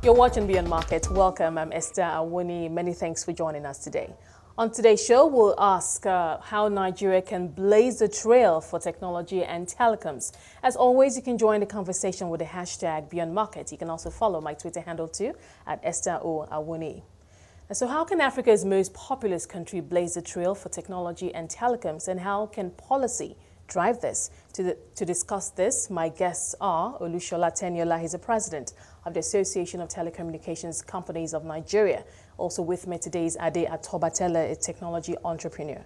You're watching Beyond Market. Welcome. I'm Esther Awuni. Many thanks for joining us today. On today's show, we'll ask how Nigeria can blaze the trail for technology and telecoms. As always, you can join the conversation with the hashtag Beyond Market. You can also follow my Twitter handle too at Esther O. Awuni. So how can Africa's most populous country blaze the trail for technology and telecoms, and how can policy drive this? To discuss this, my guests are Olusola Teniola. He's the president of the Association of Telecommunications Companies of Nigeria. Also with me today is Ade Atobatele, a technology entrepreneur.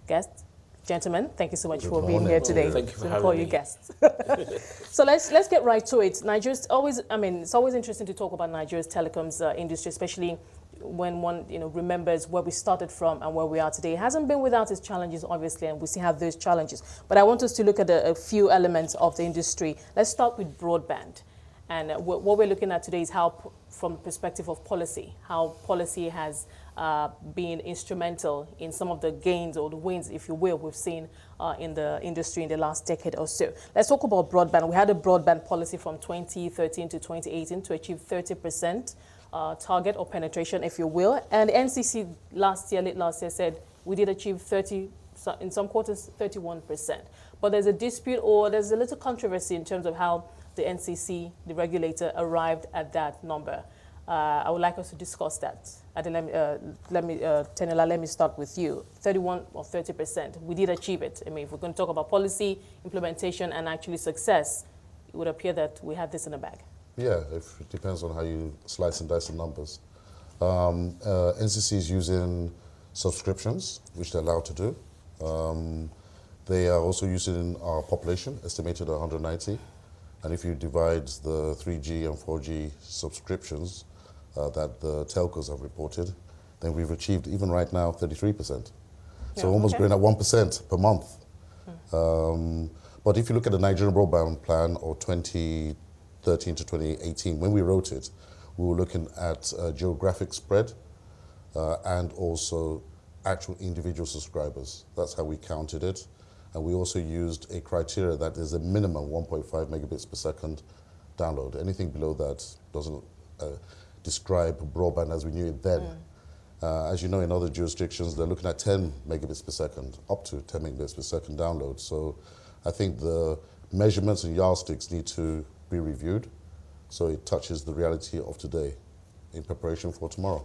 Guests, gentlemen, thank you so much for being here today. Thank you for having me. You guests. So let's get right to it. Nigeria's always, it's always interesting to talk about Nigeria's telecoms industry, especially when one remembers where we started from and where we are today. It hasn't been without its challenges, obviously, and we still have those challenges. But I want us to look at a few elements of the industry. Let's start with broadband. And what we're looking at today is how, from the perspective of policy, how policy has been instrumental in some of the gains or the wins, if you will, we've seen in the industry in the last decade or so. Let's talk about broadband. We had a broadband policy from 2013 to 2018 to achieve 30% target or penetration, if you will. And the NCC late last year, said we did achieve 30, in some quarters, 31%. But there's a dispute, or there's a little controversy in terms of how the NCC, the regulator, arrived at that number. I would like us to discuss that. Teniola, let me start with you. 31 or 30%, we did achieve it. I mean, if we're going to talk about policy, implementation, and actually success, it would appear that we have this in the bag. Yeah, it depends on how you slice and dice the numbers. NCC is using subscriptions, which they're allowed to do. They are also using our population, estimated at 190. And if you divide the 3G and 4G subscriptions that the telcos have reported, then we've achieved, even right now, 33%. So almost growing at 1% per month. But if you look at the Nigerian broadband plan, or 2013 to 2018, when we wrote it, we were looking at geographic spread and also actual individual subscribers. That's how we counted it. And we also used a criteria that is a minimum 1.5 megabits per second download. Anything below that doesn't describe broadband as we knew it then. As you know, in other jurisdictions, they're looking at 10 megabits per second, up to 10 megabits per second download. So I think the measurements and yardsticks need to be reviewed so it touches the reality of today in preparation for tomorrow.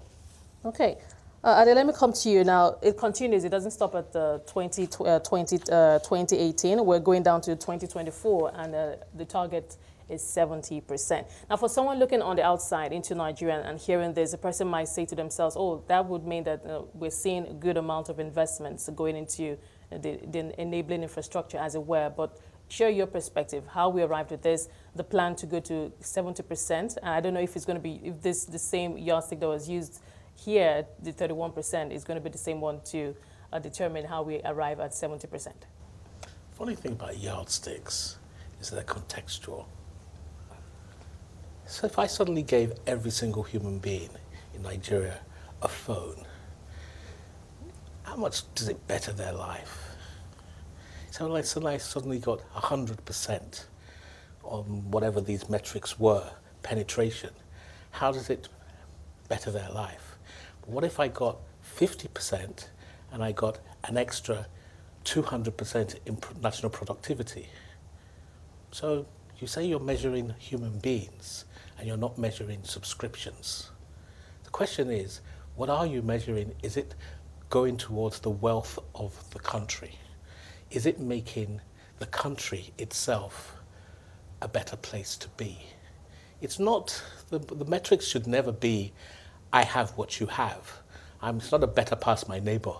Okay. Ade, let me come to you now. It continues. It doesn't stop at 2018. We're going down to 2024, and the target is 70%. Now, for someone looking on the outside into Nigeria and hearing this, a person might say to themselves, oh, that would mean that we're seeing a good amount of investments going into the enabling infrastructure, as it were. But share your perspective, how we arrived at this, the plan to go to 70%. And I don't know if it's going to be, if this the same yardstick that was used here, the 31%, is going to be the same one to determine how we arrive at 70%. Funny thing about yardsticks is they're contextual. So if I suddenly gave every single human being in Nigeria a phone, how much does it better their life? So I suddenly got 100% on whatever these metrics were, penetration. How does it better their life? What if I got 50% and I got an extra 200% in national productivity? So you say you're measuring human beings and you're not measuring subscriptions. The question is, what are you measuring? Is it going towards the wealth of the country? Is it making the country itself a better place to be? It's not, the metrics should never be, I have what you have. It's not a better past my neighbor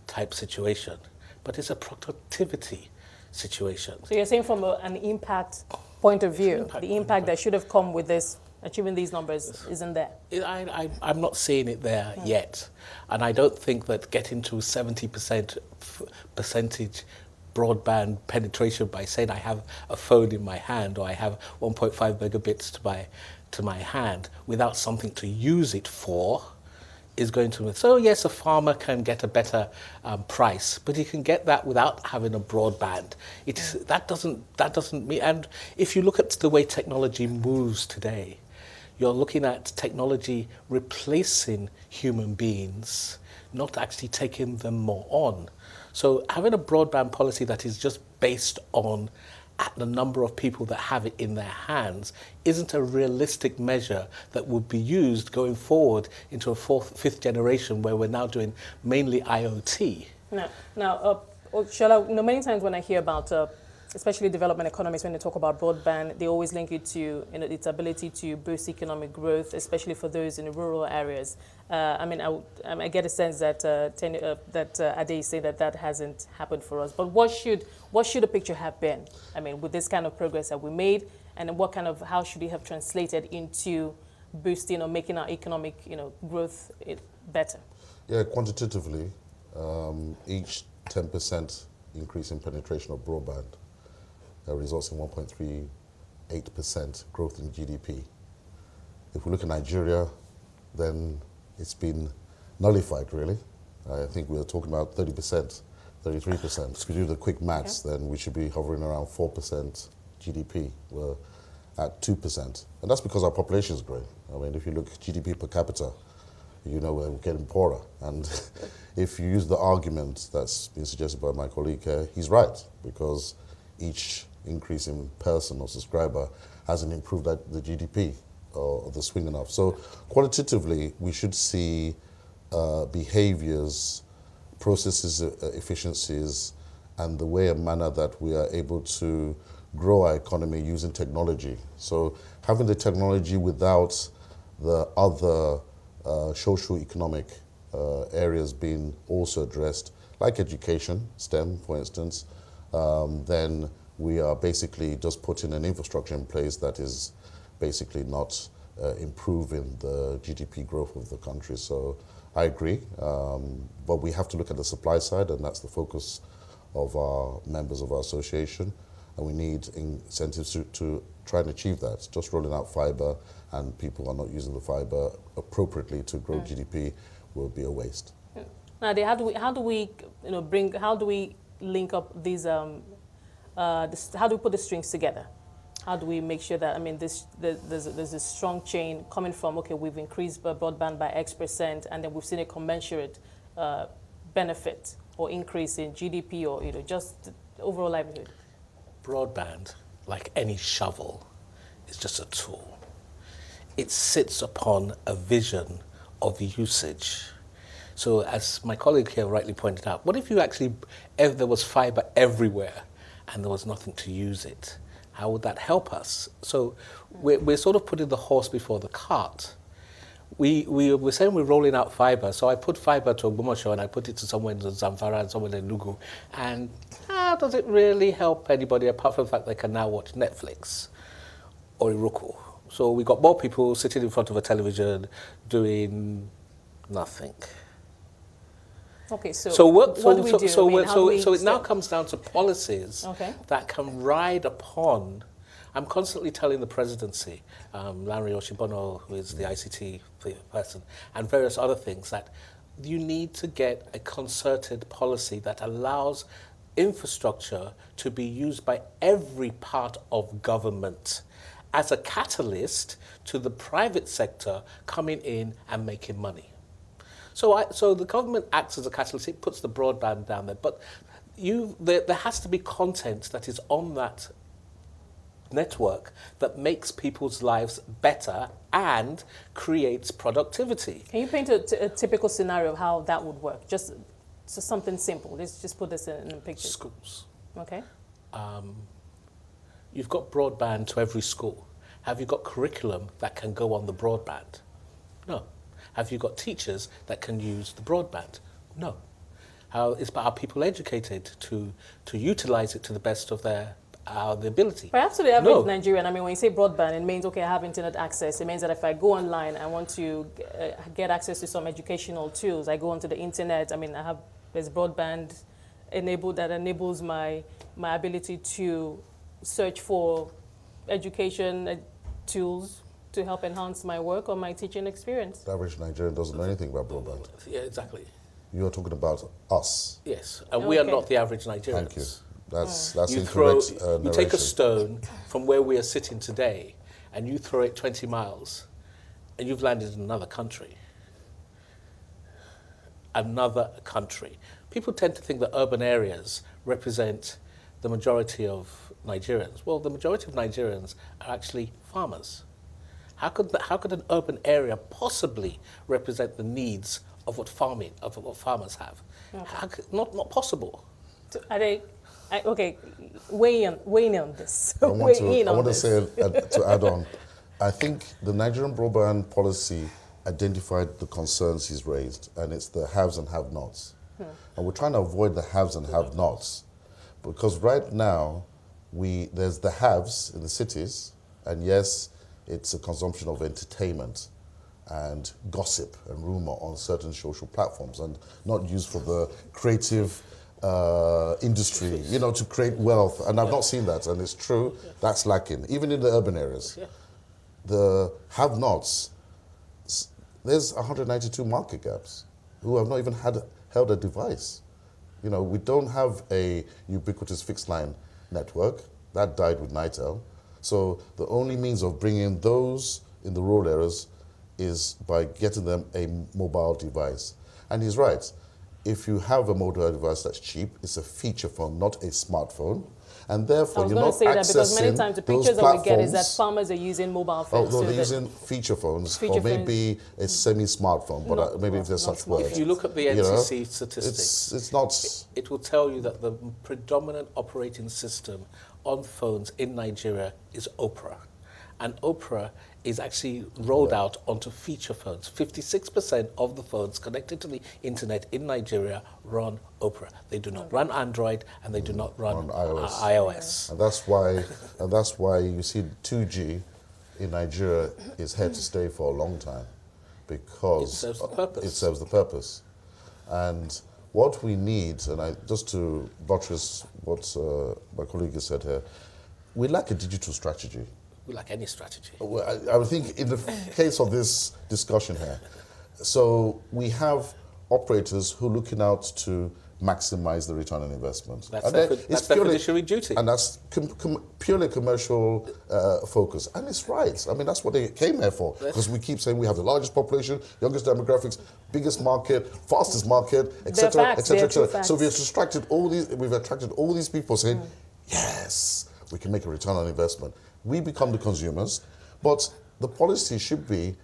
type situation, but it's a productivity situation. So you're saying from an impact point of view, the impact that should have come with this, achieving these numbers, isn't there? I'm not seeing it there yet. And I don't think that getting to 70% percentage broadband penetration by saying I have a phone in my hand or I have 1.5 megabits to my hand without something to use it for is going to... So yes, a farmer can get a better price, but he can get that without having a broadband. That doesn't mean... And if you look at the way technology moves today, you're looking at technology replacing human beings, not actually taking them more on. So having a broadband policy that is just based on the number of people that have it in their hands isn't a realistic measure that would be used going forward into a fifth generation where we're now doing mainly IoT. Now, Shola, many times when I hear about, especially development economies, when they talk about broadband, they always link it to its ability to boost economic growth, especially for those in the rural areas. I get a sense that Ade is saying that hasn't happened for us. But what should the picture have been? I mean, with this kind of progress that we made, and how should it have translated into boosting or making our economic growth better? Yeah, quantitatively, each 10% increase in penetration of broadband results in 1.38% growth in GDP. If we look at Nigeria, then it's been nullified, really. I think we are talking about 30%, 33%. If we do the quick maths, then we should be hovering around 4% GDP. We're at 2%. And that's because our population is growing. I mean, if you look at GDP per capita, we're getting poorer. And if you use the argument that's been suggested by my colleague here, he's right, because each increase in person or subscriber hasn't improved the GDP or the swing enough. So qualitatively, we should see behaviors, processes, efficiencies, and the way and manner that we are able to grow our economy using technology. So having the technology without the other socio-economic areas being also addressed, like education, STEM, for instance, then we are basically just putting an infrastructure in place that is basically not improving the GDP growth of the country. So I agree, but we have to look at the supply side, and that's the focus of our members of our association, and we need incentives to try and achieve that. Just rolling out fiber and people are not using the fiber appropriately to grow GDP will be a waste. Now, how do we link up these? How do we put the strings together? How do we make sure that there's a strong chain coming from we've increased broadband by X%, and then we've seen a commensurate benefit or increase in GDP or just overall livelihood? Broadband, like any shovel, is just a tool. It sits upon a vision of usage. So as my colleague here rightly pointed out, what if there was fiber everywhere and there was nothing to use it? How would that help us? So we're sort of putting the horse before the cart. We're saying we're rolling out fiber, so I put fiber to Ogbomoso and I put it to somewhere in Zamfara and somewhere in Enugu, and how does it really help anybody apart from the fact they can now watch Netflix or Roku? So we got more people sitting in front of a television doing nothing. Okay, so what do we do? So it now comes down to policies that can ride upon. I'm constantly telling the presidency, Larry Oshibono, who is the ICT person, and various other things, that you need to get a concerted policy that allows infrastructure to be used by every part of government as a catalyst to the private sector coming in and making money. So the government acts as a catalyst, it puts the broadband down there, but there has to be content that is on that network that makes people's lives better and creates productivity. Can you paint a typical scenario of how that would work? Just something simple. Let's just put this in a picture. Schools. Okay. You've got broadband to every school. Have you got curriculum that can go on the broadband? No. Have you got teachers that can use the broadband? No. Are people educated to utilize it to the best of their the ability? Perhaps to the average Nigerian, when you say broadband, it means, I have internet access. It means that if I go online, I want to get access to some educational tools. I go onto the internet. There's broadband that enables my ability to search for education tools to help enhance my work or my teaching experience. The average Nigerian doesn't know anything about broadband. Yeah, exactly. You are talking about us. Yes, and we are not the average Nigerians. Thank you. That's incorrect narration. You take a stone from where we are sitting today and you throw it 20 miles. and you've landed in another country. Another country. People tend to think that urban areas represent the majority of Nigerians. Well, the majority of Nigerians are actually farmers. How could an urban area possibly represent the needs of what farmers have? Okay. Not possible. So okay, weigh in on this. I want to say, to add on, I think the Nigerian broadband policy identified the concerns he's raised, and it's the haves and have-nots. And we're trying to avoid the haves and have-nots, because right now, there's the haves in the cities, and yes, it's a consumption of entertainment and gossip and rumor on certain social platforms, and not used for the creative industry, to create wealth. And I've not seen that, and it's true, that's lacking, even in the urban areas. The have-nots, there's 192 market gaps who have not even held a device. We don't have a ubiquitous fixed line network. That died with Nitel. So the only means of bringing those in the rural areas is by getting them a mobile device. And he's right. If you have a mobile device that's cheap, it's a feature phone, not a smartphone. And therefore, you're not accessing I was going to say that because many times the pictures that we get is that farmers are using mobile phones. Oh, no, they're using feature phones, or maybe a semi-smartphone, but maybe if there's such word. If you look at the NCC statistics, it's not. It will tell you that the predominant operating system on phones in Nigeria is Opera. And Opera is actually rolled out onto feature phones. 56% of the phones connected to the internet in Nigeria run Opera. They do not run Android, and they do not run iOS. And that's why you see 2G in Nigeria is here to stay for a long time, because it serves the purpose. It serves the purpose. And what we need, and just to buttress what my colleague has said here, we lack a digital strategy. We lack any strategy. Well, I would think in the case of this discussion here, so we have operators who are looking out to maximize the return on investment. That's their fiduciary duty. And that's purely commercial focus. And it's right. I mean, that's what they came here for. Because we keep saying we have the largest population, youngest demographics, biggest market, fastest market, etc., etc., etc. So we've attracted all these people saying, yes, we can make a return on investment. We become the consumers, but the policy should be,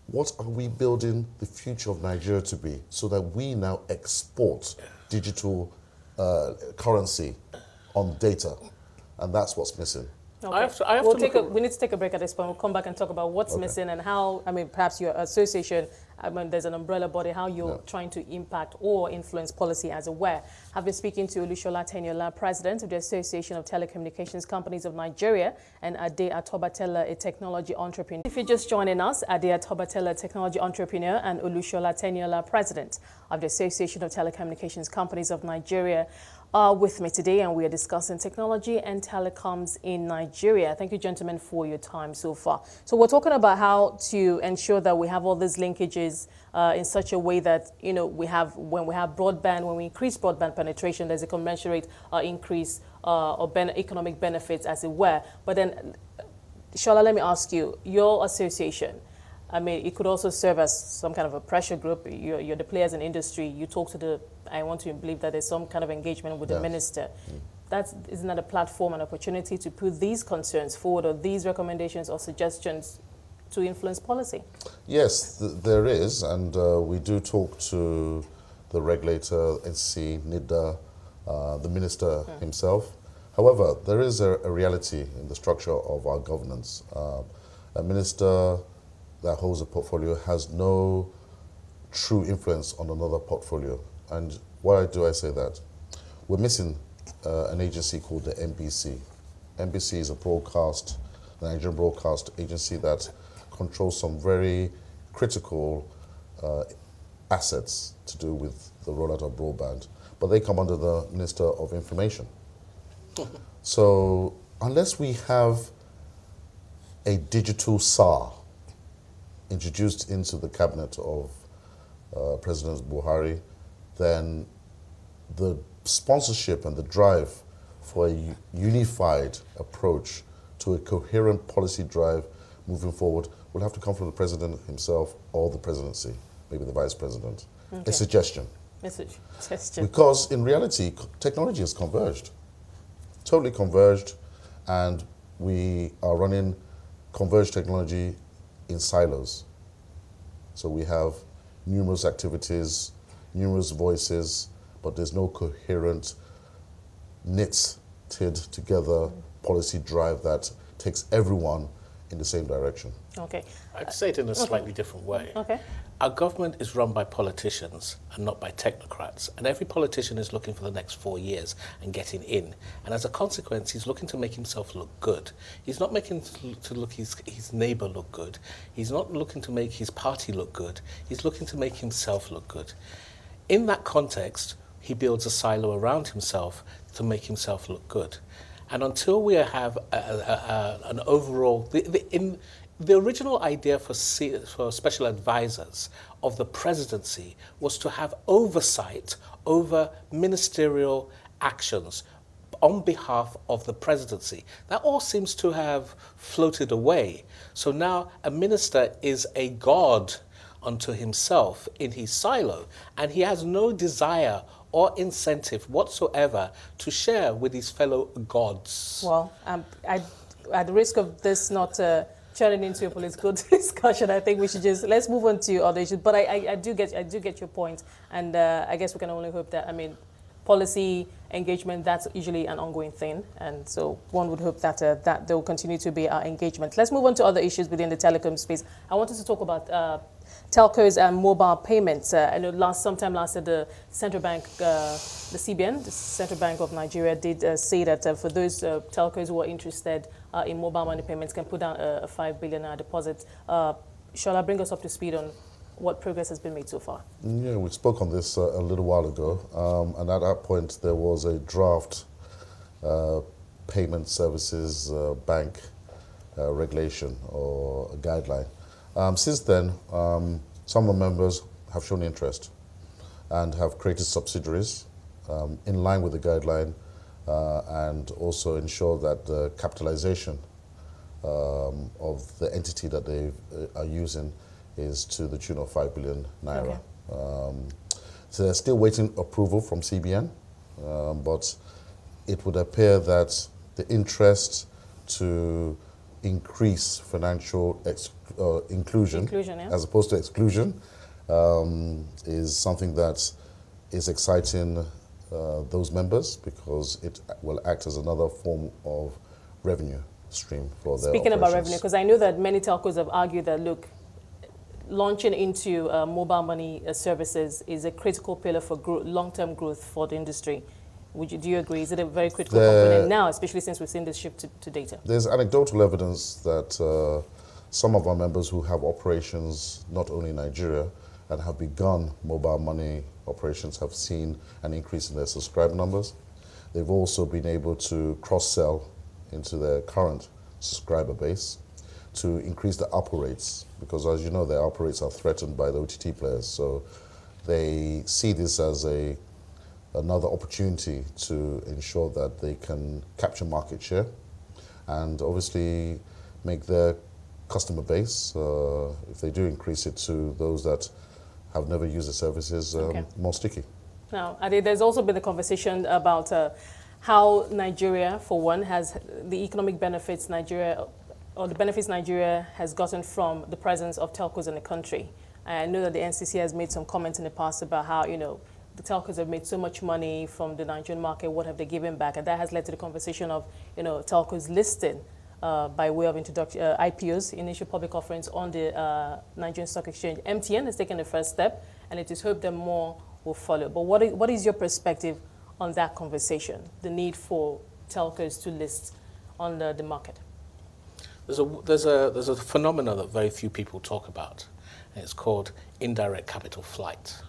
what are we building the future of Nigeria to be, so that we now export digital currency on data, and that's what's missing. Okay. We need to take a break at this point. We'll come back and talk about what's missing and how, perhaps your association, there's an umbrella body, how you're trying to impact or influence policy as aware. I've been speaking to Olusola Teniola, President of the Association of Telecommunications Companies of Nigeria, and Ade Atobatele, a technology entrepreneur. If you're just joining us, Ade Atobatele, technology entrepreneur, and Olusola Teniola, President of the Association of Telecommunications Companies of Nigeria, are with me today, and we are discussing technology and telecoms in Nigeria. Thank you, gentlemen, for your time so far. So we're talking about how to ensure that we have all these linkages in such a way that, when we have broadband, when we increase broadband penetration, there's a commensurate increase of economic benefits, as it were. But then, Shola, let me ask you, your association, it could also serve as some kind of a pressure group. You're the players in industry. You talk to I want to believe that there's some kind of engagement with the minister. Isn't that a platform and opportunity to put these concerns forward, or these recommendations or suggestions to influence policy? Yes, there is, and we do talk to the regulator, NCC, NIDA, the minister himself. However, there is a reality in the structure of our governance. A minister that holds a portfolio has no true influence on another portfolio. And why do I say that? We're missing an agency called the NBC. NBC is the Nigerian broadcast agency that controls some very critical assets to do with the rollout of broadband. But they come under the Minister of Information. So unless we have a digital SAR introduced into the cabinet of President Buhari, then the sponsorship and the drive for a unified approach to a coherent policy drive moving forward will have to come from the president himself or the presidency, maybe the vice president. Okay. A suggestion. Suggestion. Because in reality, technology has converged, totally converged, and we are running converged technology in silos. So we have numerous activities, numerous voices, but there's no coherent, knitted together policy drive that takes everyone in the same direction. Okay. I'd say it in a slightly different way. Okay. Our government is run by politicians and not by technocrats. And every politician is looking for the next 4 years and getting in. And as a consequence, he's looking to make himself look good. He's not making to look his neighbor look good. He's not looking to make his party look good. He's looking to make himself look good. In that context, he builds a silo around himself to make himself look good. And until we have an overall... The original idea for special advisors of the presidency was to have oversight over ministerial actions on behalf of the presidency. That all seems to have floated away. So now a minister is a god unto himself in his silo, and he has no desire or incentive whatsoever to share with his fellow gods. Well, at the risk of this not turning into a political discussion, I think we should let's move on to other issues. But I do get your point, and I guess we can only hope that, policy engagement, that's usually an ongoing thing, and so one would hope that that there will continue to be our engagement. Let's move on to other issues within the telecom space. I wanted to talk about telcos and mobile payments. I know sometime last year, the central bank, the CBN, the Central Bank of Nigeria, did say that for those telcos who are interested in mobile money payments can put down a 5 billion deposit. Shall I bring us up to speed on what progress has been made so far? Yeah, we spoke on this a little while ago, and at that point there was a draft payment services bank regulation or a guideline. Since then, some of the members have shown interest and have created subsidiaries in line with the guideline and also ensure that the capitalization of the entity that they are using is to the tune of 5 billion naira. Okay. So they're still waiting approval from CBN, but it would appear that the interest to increase financial inclusion yeah, as opposed to exclusion is something that is exciting those members, because it will act as another form of revenue stream for their Speaking operations. About revenue, because I know that many telcos have argued that, look, launching into mobile money services is a critical pillar for long-term growth for the industry. Do you agree? Is it a very critical component now, especially since we've seen this shift to data? There's anecdotal evidence that some of our members who have operations not only in Nigeria and have begun mobile money operations have seen an increase in their subscriber numbers. They've also been able to cross-sell into their current subscriber base to increase the ARPU rates, because as you know, their ARPU rates are threatened by the OTT players. So they see this as another opportunity to ensure that they can capture market share and obviously make their customer base, if they do increase it to those that have never used the services, more sticky. Now, Ade, there's also been a conversation about how Nigeria, for one, has the economic benefits Nigeria has gotten from the presence of telcos in the country. I know that the NCC has made some comments in the past about how, the telcos have made so much money from the Nigerian market, what have they given back? And that has led to the conversation of, telcos listing by way of IPOs, initial public offerings on the Nigerian Stock Exchange. MTN has taken the first step, and it is hoped that more will follow. But what is your perspective on that conversation, the need for telcos to list on the market? There's a phenomenon that very few people talk about, and it's called indirect capital flight.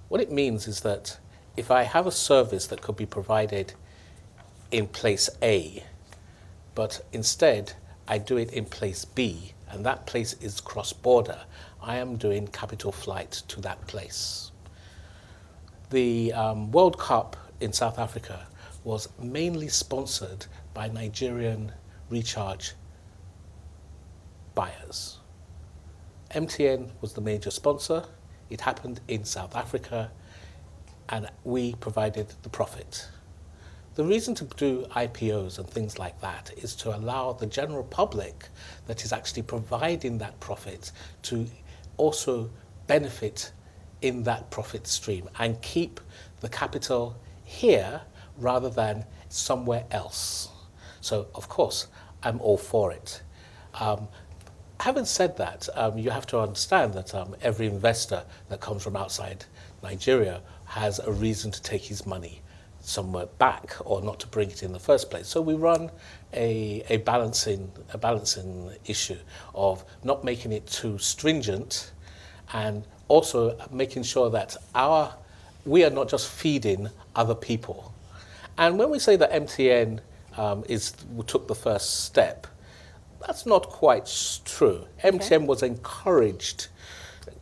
What it means is that if I have a service that could be provided in place A, but instead I do it in place B, and that place is cross-border, I am doing capital flight to that place. The World Cup in South Africa was mainly sponsored by Nigerian recharge buyers. MTN was the major sponsor. It happened in South Africa, and we provided the profit. The reason to do IPOs and things like that is to allow the general public that is actually providing that profit to also benefit in that profit stream and keep the capital here rather than somewhere else. So, of course, I'm all for it. Having said that, you have to understand that every investor that comes from outside Nigeria has a reason to take his money somewhere back or not to bring it in the first place. So we run a balancing issue of not making it too stringent and also making sure that we are not just feeding other people. And when we say that MTN took the first step, that's not quite true. Okay. MTN was encouraged,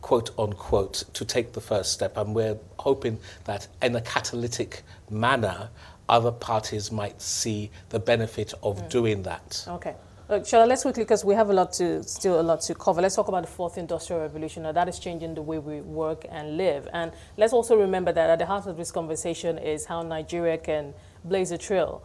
quote unquote, to take the first step, and we're hoping that in a catalytic manner, other parties might see the benefit of doing that. Okay. Shola, let's quickly, because we have still a lot to cover. Let's talk about the fourth industrial revolution. Now, that is changing the way we work and live. And let's also remember that at the heart of this conversation is how Nigeria can blaze a trail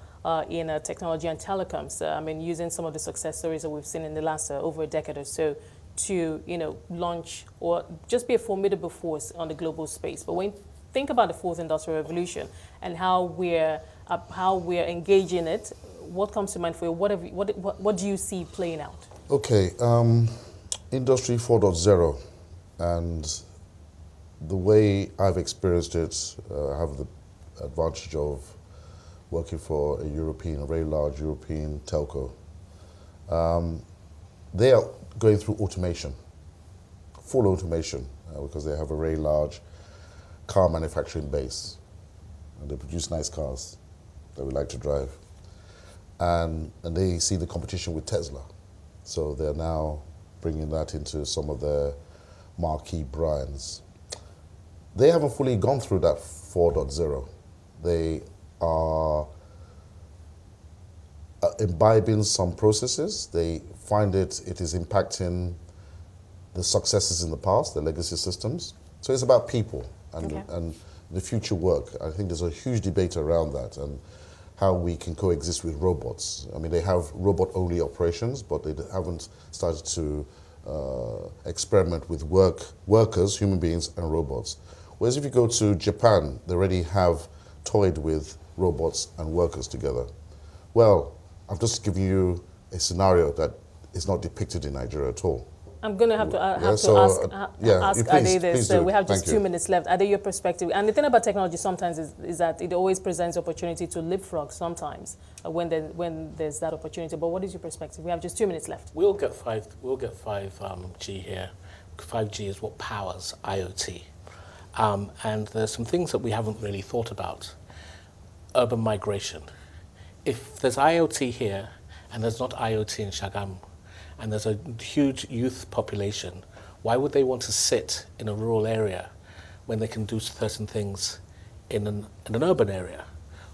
in technology and telecoms. I mean, using some of the success stories that we've seen in the last over a decade or so to, launch or just be a formidable force on the global space. But when you think about the fourth industrial revolution and how we're engaging it, what comes to mind for you? What do you see playing out? Okay, Industry 4.0, and the way I've experienced it, I have the advantage of working for a very large European telco. They are going through automation, full automation, because they have a very large car manufacturing base, and they produce nice cars that we like to drive. And they see the competition with Tesla. So they're now bringing that into some of their marquee brands. They haven't fully gone through that 4.0. They are imbibing some processes. They find it is impacting the successes in the past, the legacy systems. So it's about people and the future work. I think there's a huge debate around that and how we can coexist with robots. I mean, they have robot-only operations, but they haven't started to experiment with workers, human beings, and robots. Whereas if you go to Japan, they already have toyed with robots and workers together. Well, I'm just giving you a scenario that is not depicted in Nigeria at all. I'm going to have to ask Ade this. We have just 2 minutes left. Ade, your perspective. And the thing about technology sometimes is that it always presents opportunity to leapfrog sometimes when there's that opportunity. But what is your perspective? We have just 2 minutes left. We'll get 5G here. 5G is what powers IoT. And there's some things that we haven't really thought about. Urban migration. If there's IoT here and there's not IoT in Shagamu, and there's a huge youth population, why would they want to sit in a rural area when they can do certain things in an urban area?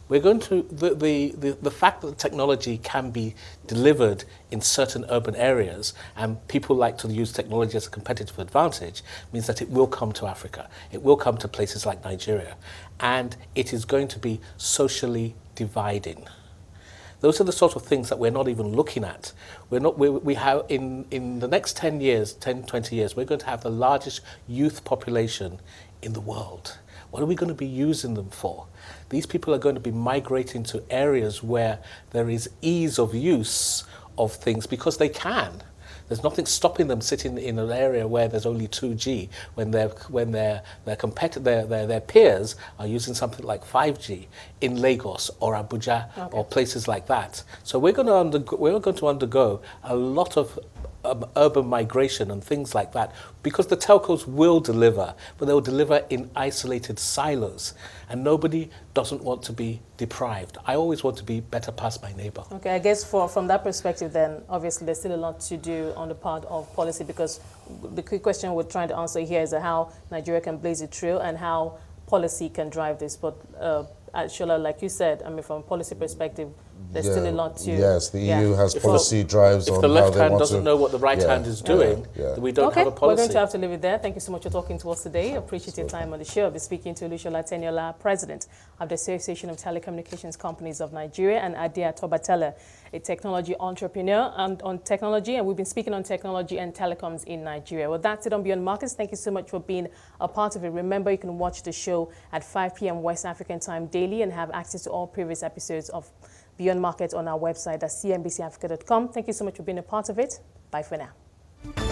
We're going to, the fact that technology can be delivered in certain urban areas and people like to use technology as a competitive advantage means that it will come to Africa. It will come to places like Nigeria. And it is going to be socially dividing. Those are the sort of things that we're not even looking at. We have, in the next 10 years, 10, 20 years, we're going to have the largest youth population in the world. What are we going to be using them for? These people are going to be migrating to areas where there is ease of use of things because they can. There's nothing stopping them sitting in an area where there's only 2G when their peers are using something like 5G in Lagos or Abuja or places like that. So we're going to undergo a lot of urban migration and things like that because the telcos will deliver, but they will deliver in isolated silos, and nobody doesn't want to be deprived. I always want to be better past my neighbor. Okay, I guess from that perspective then, obviously there's still a lot to do on the part of policy, because the quick question we're trying to answer here is how Nigeria can blaze a trail and how policy can drive this. But Shola, like you said, I mean, from a policy perspective, there's still a lot to... Yes, the EU has policy drives on how the they left hand want doesn't to... know what the right hand is doing, then we don't have a policy. We're going to have to leave it there. Thank you so much for talking to us today. Appreciate your time on the show. I'll be speaking to Olusola Teniola, President of the Association of Telecommunications Companies of Nigeria, and Ade Atobatele, a technology entrepreneur on technology, and we've been speaking on technology and telecoms in Nigeria. Well, that's it on Beyond Markets. Thank you so much for being a part of it. Remember, you can watch the show at 5 p.m. West African time daily and have access to all previous episodes of Beyond Markets on our website at cnbcafrica.com. Thank you so much for being a part of it. Bye for now.